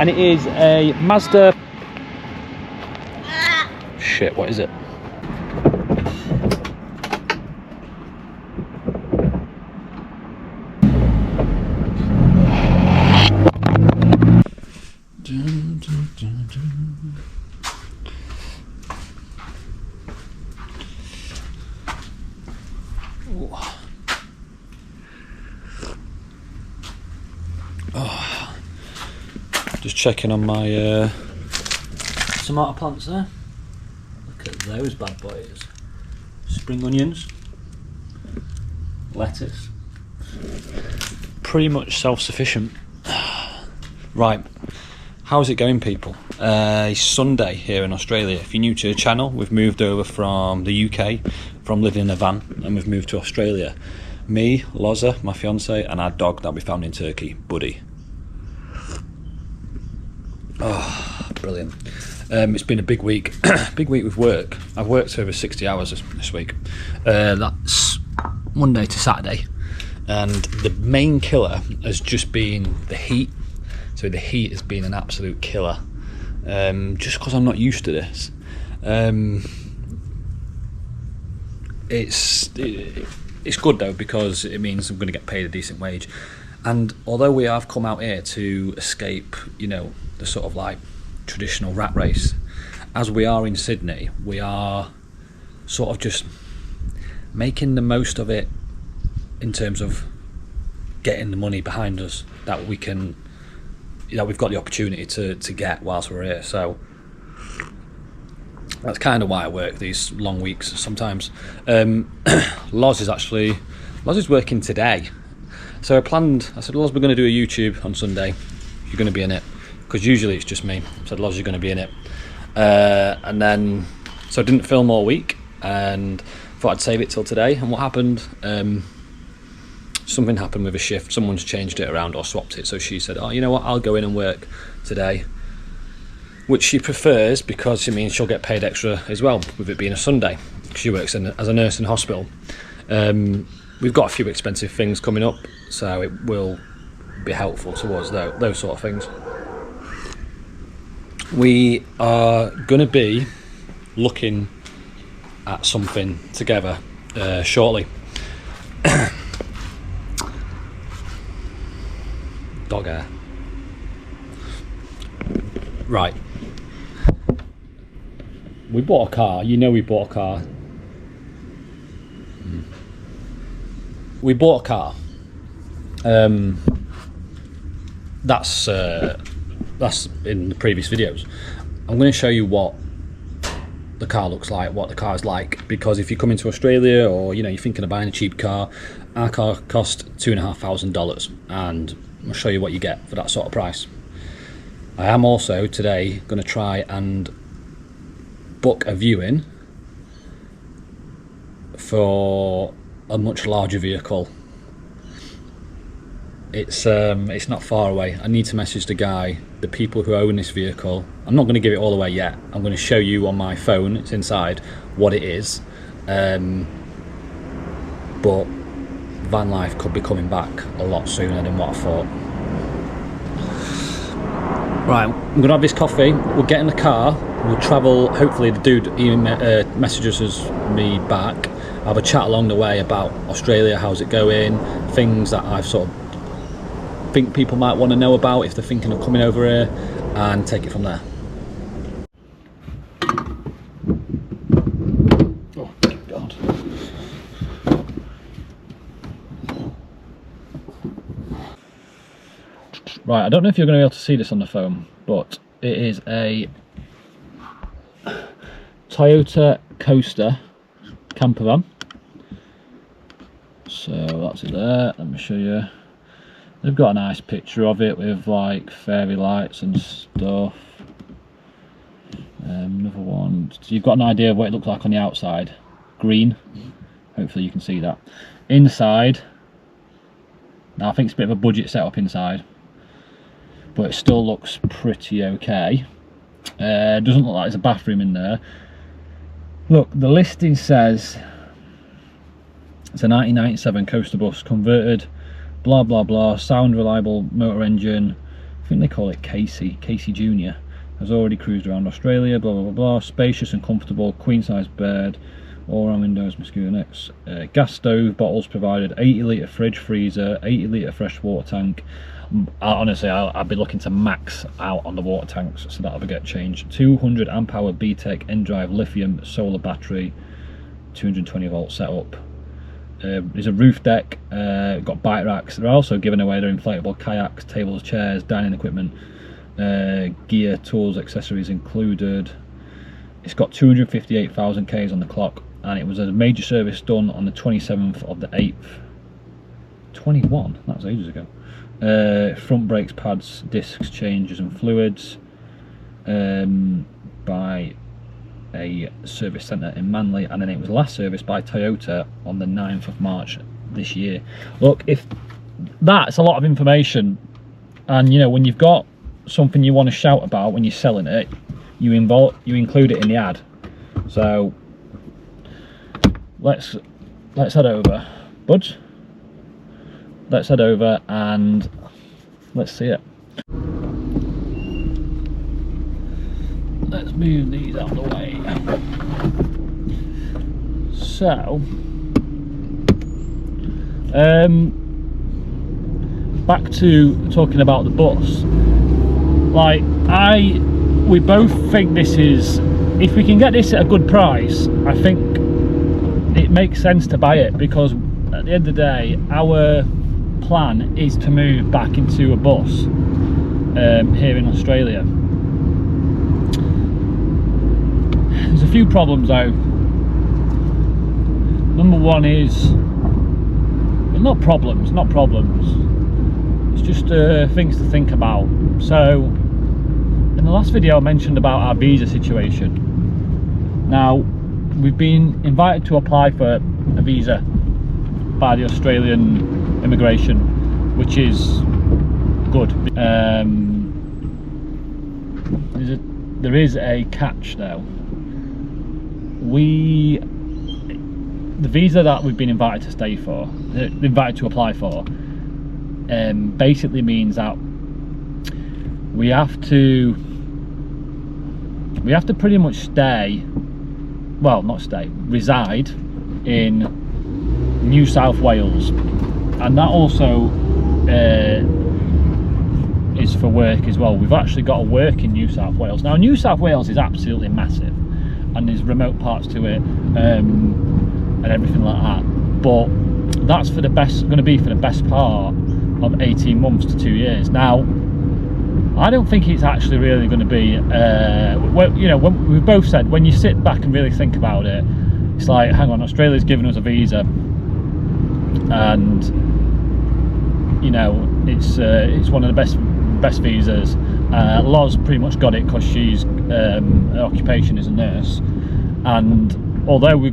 And it is a Mazda. Shit, what is it? Oh, just checking on my tomato plants there. Look at those bad boys. Spring onions, lettuce. Pretty much self-sufficient. Right, how's it going, people? It's Sunday here in Australia. If you're new to the channel, we've moved over from the UK, from living in a van, and we've moved to Australia. Me, Loza, my fiance, and our dog that we found in Turkey, Buddy. Oh, brilliant. It's been a big week. Big week with work. I've worked over 60 hours this week. That's Monday to Saturday. And the main killer has just been the heat. So the heat has been an absolute killer. Just because I'm not used to this. It's good though, because it means I'm going to get paid a decent wage. And although we have come out here to escape, you know, the sort of like traditional rat race, as we are in Sydney, we are sort of just making the most of it in terms of getting the money behind us that we can, you know, we've got the opportunity to get whilst we're here. So that's kind of why I work these long weeks sometimes. Loz is working today. So I said, Loz, we're going to do a YouTube on Sunday. You're going to be in it. Because usually it's just me. I said, Loz, you're going to be in it. And then, so I didn't film all week and thought I'd save it till today. And what happened, something happened with a shift. Someone's changed it around or swapped it. So she said, oh, you know what, I'll go in and work today. Which she prefers, because it means she'll get paid extra as well, with it being a Sunday. She works as a nurse in hospital. We've got a few expensive things coming up, so it will be helpful towards those sort of things. We are going to be looking at something together shortly. Dog hair. Right. We bought a car. You know we bought a car. We bought a car. That's in the previous videos. I'm going to show you what the car looks like, what the car is like, because if you come into Australia, or you know, you're thinking of buying a cheap car, our car cost $2,500, and I'll show you what you get for that sort of price. I am also today going to try and book a viewing for a much larger vehicle. It's not far away. I need to message the people who own this vehicle. I'm not going to give it all away yet. I'm going to show you on my phone, it's inside, what it is. But van life could be coming back a lot sooner than what I thought. Right, I'm going to have this coffee, we'll get in the car, we'll travel. Hopefully the dude messages me back. I'll have a chat along the way about Australia, how's it going, things that I've sort of think people might want to know about if they're thinking of coming over here, and take it from there. Oh God. Right, I don't know if you're going to be able to see this on the phone, but it is a Toyota Coaster camper van. So that's it there. Let me show you. They've got a nice picture of it with like fairy lights and stuff. Another one. So you've got an idea of what it looks like on the outside. Green. Hopefully you can see that. Inside. Now I think it's a bit of a budget setup inside, but it still looks pretty okay. Doesn't look like there's a bathroom in there. Look, the listing says it's a 1997 coaster bus, converted, blah blah blah, sound reliable motor engine, think they call it Casey Junior, has already cruised around Australia, blah blah blah blah. Spacious and comfortable, queen size bed, all round windows, mosquito nets, gas stove, bottles provided, 80 litre fridge freezer, 80 litre fresh water tank. Honestly, I'll be looking to max out on the water tanks, so that'll be get changed. 200 amp hour BTEC N-Drive lithium solar battery, 220 volt setup. There's a roof deck, got bike racks. They're also giving away their inflatable kayaks, tables, chairs, dining equipment, gear, tools, accessories included. It's got 258,000 Ks on the clock, and it was a major service done on the 27th of the 8th. 21? That was ages ago. Front brakes, pads, discs, changes and fluids by a service centre in Manly, and then it was last serviced by Toyota on the 9th of March this year. Look, if that's a lot of information, and you know, when you've got something you want to shout about when you're selling it, you include it in the ad. So let's head over, bud. Let's head over and let's see it. Let's move these out of the way. So, back to talking about the bus. Like, we both think this is, if we can get this at a good price, I think it makes sense to buy it, because at the end of the day, our plan is to move back into a bus here in Australia. There's a few problems though. Number one is, well, not problems, it's just things to think about. So in the last video I mentioned about our visa situation. Now, we've been invited to apply for a visa by the Australian immigration, which is good. There is a catch though. The visa that we've been invited to stay for, invited to apply for, basically means that we have to pretty much stay, well, not stay, reside in New South Wales, and that also is for work as well. We've actually got to work in New South Wales. Now, New South Wales is absolutely massive, and there's remote parts to it, and everything like that. But that's for the best, going to be for the best part of 18 months to 2 years. Now, I don't think it's actually really going to be. Well, you know, when we've both said, when you sit back and really think about it, it's like, hang on, Australia's given us a visa, and you know, it's one of the best visas. Loz pretty much got it because she's her occupation is a nurse, and although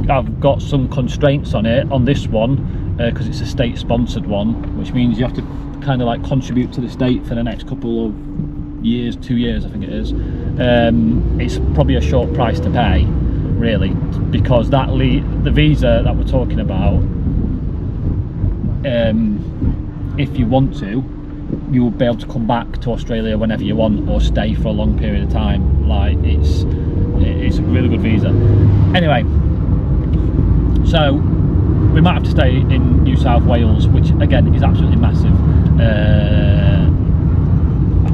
I've got some constraints on it on this one, because it's a state sponsored one, which means you have to kind of like contribute to the state for the next couple of years, 2 years I think it is. It's probably a short price to pay, really, because the visa that we're talking about, if you want to, you will be able to come back to Australia whenever you want, or stay for a long period of time. Like, it's a really good visa. Anyway, so we might have to stay in New South Wales, which again is absolutely massive,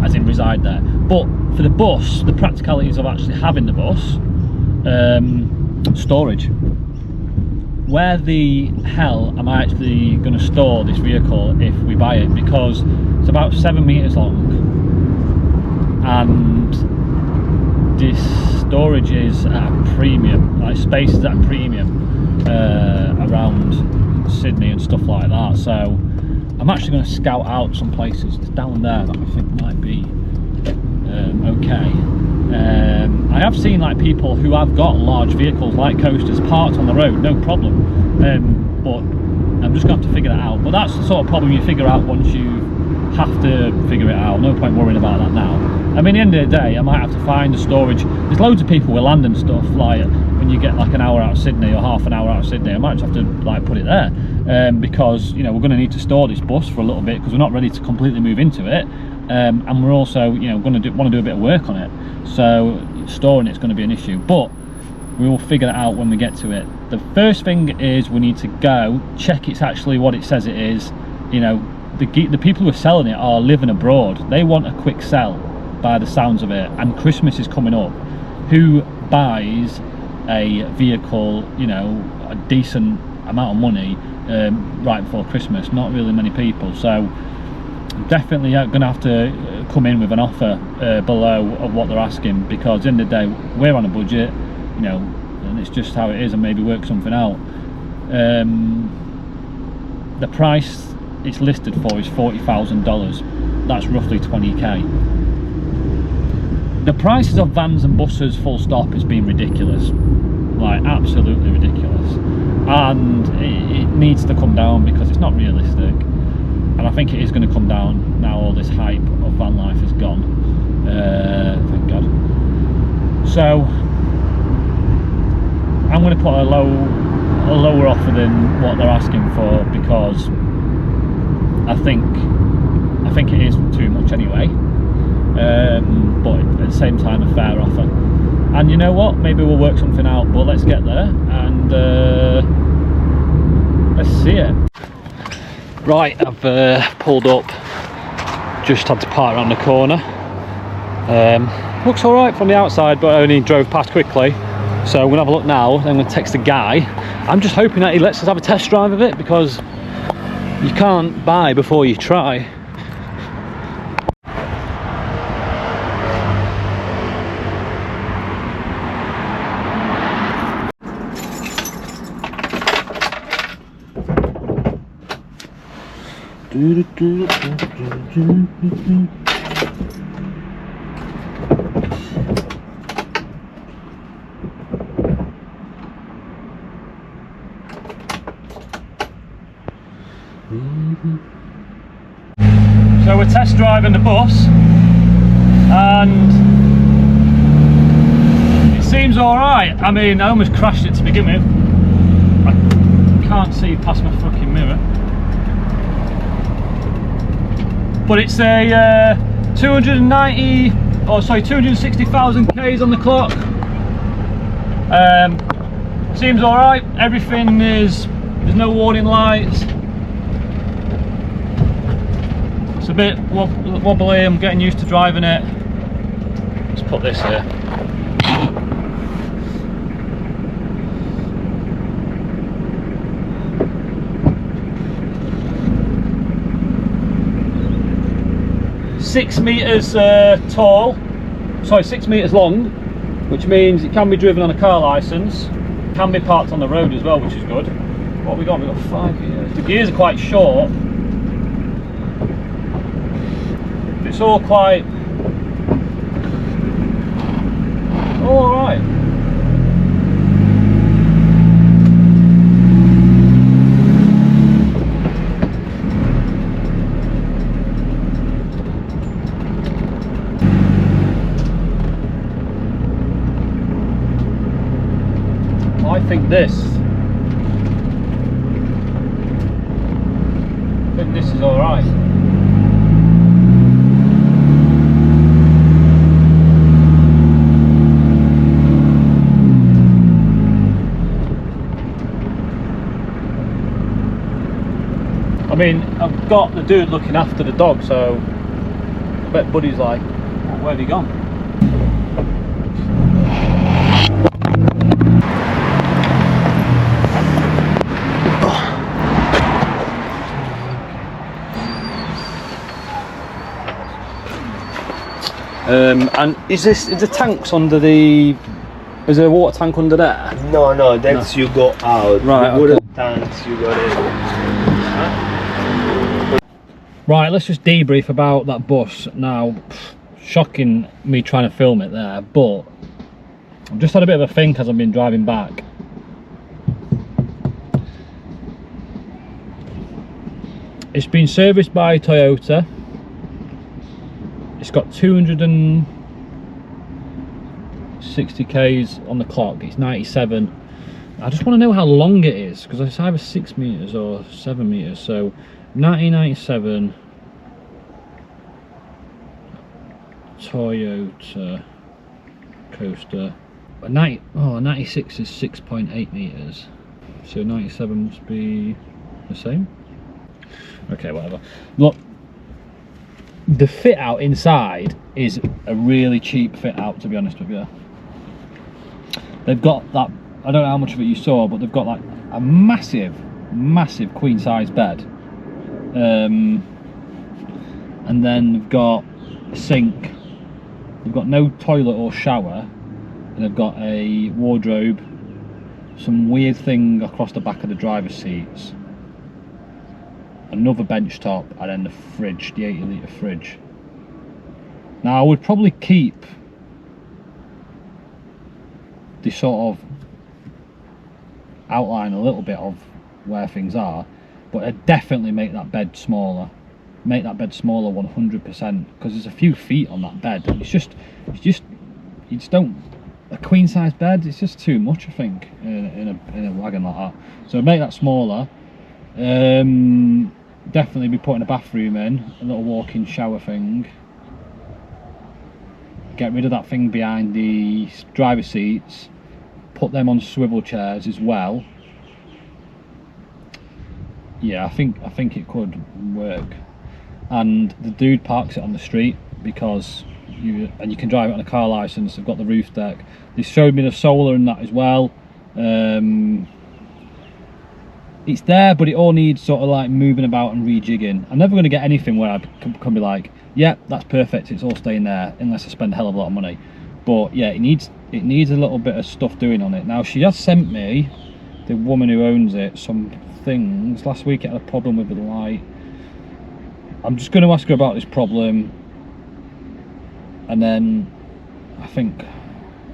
as in reside there. But for the bus, the practicalities of actually having the bus, storage. Where the hell am I actually going to store this vehicle if we buy it? Because it's about 7 meters long, and this storage is at a premium, like space is at a premium around Sydney and stuff like that. So I'm actually going to scout out some places down there that I think might be okay. I have seen like people who have got large vehicles like coasters parked on the road, no problem, but I'm just going to have to figure that out. But that's the sort of problem you figure out once you have to figure it out. No point worrying about that now. I mean, at the end of the day, I might have to find the storage. There's loads of people with land and stuff, like when you get like an hour out of Sydney or half an hour out of Sydney, I might just have to like put it there, because you know, we're going to need to store this bus for a little bit because we're not ready to completely move into it. and we're also, you know, want to do a bit of work on it, so storing it's going to be an issue, but we will figure that out when we get to it. The first thing is we need to go check it's actually what it says it is. You know, the people who are selling it are living abroad. They want a quick sell by the sounds of it, and Christmas is coming up. Who buys a vehicle, you know, a decent amount of money right before Christmas? Not really many people. So definitely going to have to come in with an offer below of what they're asking, because at the end of the day we're on a budget, you know, and it's just how it is, and maybe work something out. The price it's listed for is $40,000. That's roughly 20k. The prices of vans and buses full stop has been ridiculous, like absolutely ridiculous, and it needs to come down because it's not realistic. And I think it is going to come down now all this hype of van life is gone, thank God. So I'm going to put a lower offer than what they're asking for, because I think it is too much anyway, but at the same time a fair offer. And you know what, maybe we'll work something out, but let's get there and let's see it. Right, I've pulled up, just had to park around the corner. Looks alright from the outside, but I only drove past quickly. So we're gonna have a look now, then I'm gonna text the guy. I'm just hoping that he lets us have a test drive of it, because you can't buy before you try. So we're test driving the bus, and it seems alright. I mean, I almost crashed it to begin with. I can't see past my fucking mirror. But it's a 260,000 Ks on the clock. Seems alright. Everything is, there's no warning lights. It's a bit wobbly, I'm getting used to driving it. Let's put this here. tall, sorry, 6 meters long, which means it can be driven on a car license, can be parked on the road as well, which is good. What have we got? We've got 5 gears. The gears are quite short. It's all quite all right. I think this is all right. I mean, I've got the dude looking after the dog, so I bet Buddy's like, where have you gone? And is the tanks under the? Is there a water tank under there? No, that's no. You go out. Right. The wooden tanks, you got it. Right, let's just debrief about that bus now. Shocking me trying to film it there, but I've just had a bit of a think as I've been driving back. It's been serviced by Toyota. It's got 260 Ks on the clock. It's 97. I just want to know how long it is, because it's either 6 meters or 7 meters. So 1997 Toyota coaster. A 96 is 6.8 meters, so 97 must be the same. Okay, whatever. Look, the fit out inside is a really cheap fit out, to be honest with you. They've got that, I don't know how much of it you saw, but they've got like a massive queen size bed, and then they've got a sink. They've got no toilet or shower, and they've got a wardrobe, some weird thing across the back of the driver's seats, another bench top, and then the fridge, the 80 litre fridge. Now I would probably keep the sort of outline a little bit of where things are, but I'd definitely make that bed smaller. Make that bed smaller 100%, because there's a few feet on that bed. It's just you just don't, a queen size bed, it's just too much, I think, in a wagon like that. So make that smaller. Definitely be putting a bathroom in, a little walk-in shower thing. Get rid of that thing behind the driver's seats. Put them on swivel chairs as well. Yeah, I think it could work. And the dude parks it on the street because you can drive it on a car license. They've got the roof deck. They showed me the solar and that as well. It's there, but it all needs sort of like moving about and rejigging. I'm never going to get anything where I can be like, yeah, that's perfect, it's all staying there, unless I spend a hell of a lot of money. But yeah, it needs a little bit of stuff doing on it. Now she has sent me, the woman who owns it, some things. Last week it had a problem with the light. I'm just going to ask her about this problem, and then I think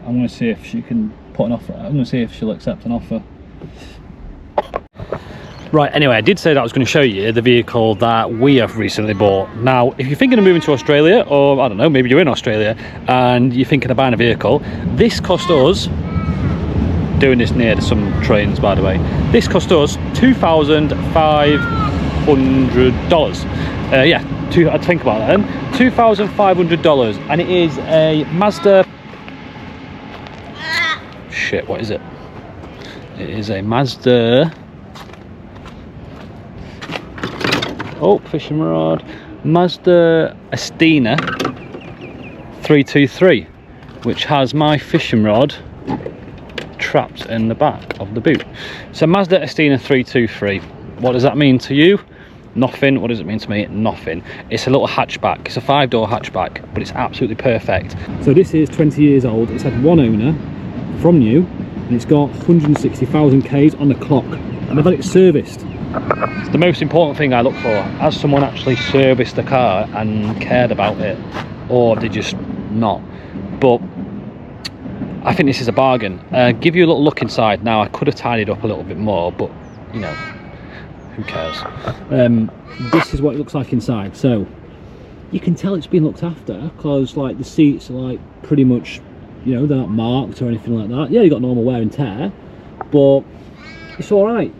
I'm going to see if she can put an offer. I'm going to see if she'll accept an offer. Right, anyway, I did say that I was going to show you the vehicle that we have recently bought. Now, if you're thinking of moving to Australia, or I don't know, maybe you're in Australia and you're thinking of buying a vehicle, this cost us, doing this near some trains by the way, this cost us $2,500. Yeah, I'd think about that then. $2,500, and it is a Mazda. Shit, what is it? It is a Mazda. Oh, fishing rod. Mazda Estina 323, which has my fishing rod trapped in the back of the boot. So Mazda Estina 323. What does that mean to you? Nothing. What does it mean to me? Nothing. It's a little hatchback. It's a 5-door hatchback, but it's absolutely perfect. So this is 20 years old. It's had one owner from new, and it's got 160,000 Ks on the clock, and I've had it serviced. It's the most important thing I look for. Has someone actually serviced the car and cared about it, or they just not? But I think this is a bargain. Give you a little look inside. Now I could have tidied up a little bit more, but you know, who cares? This is what it looks like inside. So you can tell it's been looked after, because like the seats are like pretty much, you know, they're not marked or anything like that. Yeah, you got normal wear and tear, but it's all right.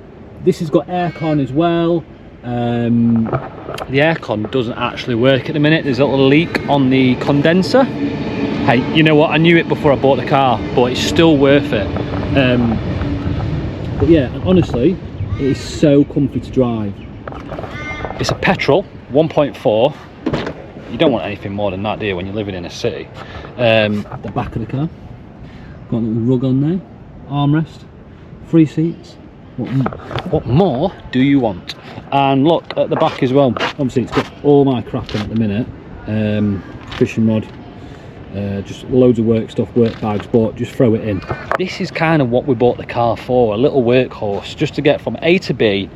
This has got aircon as well. The aircon doesn't actually work at the minute. There's a little leak on the condenser. Hey, you know what? I knew it before I bought the car, but it's still worth it. But yeah, honestly, it is so comfy to drive. It's a petrol, 1.4. You don't want anything more than that, do you, when you're living in a city? At the back of the car, got a little rug on there, armrest, 3 seats. What more do you want? And look at the back as well. Obviously it's got all my crap in at the minute. Fishing rod, just loads of work stuff, work bags, but just throw it in. This is kind of what we bought the car for, a little workhorse, just to get from A to B,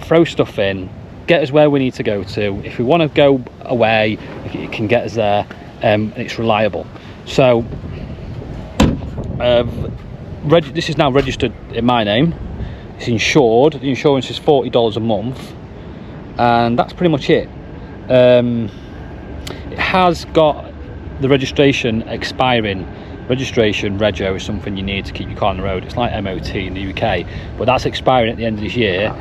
throw stuff in, get us where we need to go to. If we want to go away, it can get us there, and it's reliable. So this is now registered in my name. It's insured. The insurance is $40 a month, and that's pretty much it. It has got the registration expiring. Registration, rego, is something you need to keep your car on the road. It's like MOT in the UK, but that's expiring at the end of this year.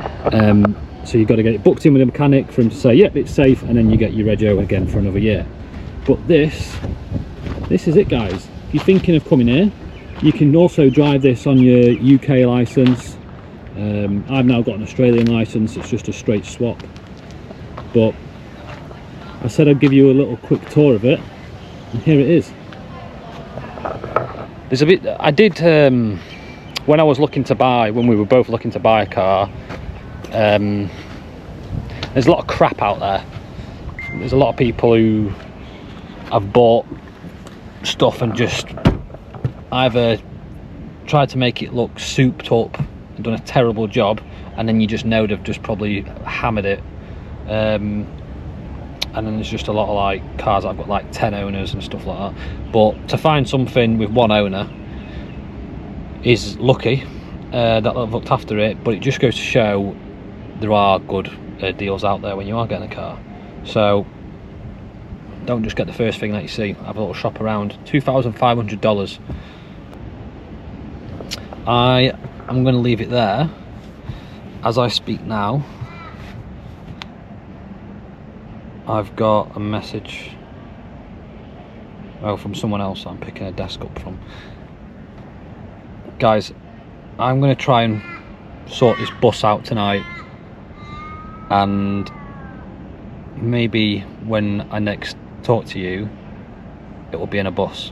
So you've got to get it booked in with a mechanic for him to say, yep, it's safe, and then you get your rego again for another year. But this is it, guys. If you're thinking of coming here, you can also drive this on your UK licence. I've now got an Australian licence, it's just a straight swap. But I said I'd give you a little quick tour of it, and here it is. There's a bit, I did, when I was looking to buy, when we were both looking to buy a car, there's a lot of crap out there. There's a lot of people who have bought stuff and just either tried to make it look souped up and done a terrible job, and then you just know they've just probably hammered it. And then there's just a lot of like cars that have got like 10 owners and stuff like that. But to find something with one owner is lucky that they've looked after it. But it just goes to show there are good deals out there when you are getting a car. So don't just get the first thing that you see. Have a little shop around. $2,500. I am going to leave it there as I speak now. I've got a message from someone else I'm picking a desk up from. Guys, I'm going to try and sort this bus out tonight, and maybe when I next talk to you it will be in a bus.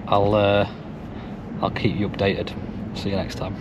I'll keep you updated. See you next time.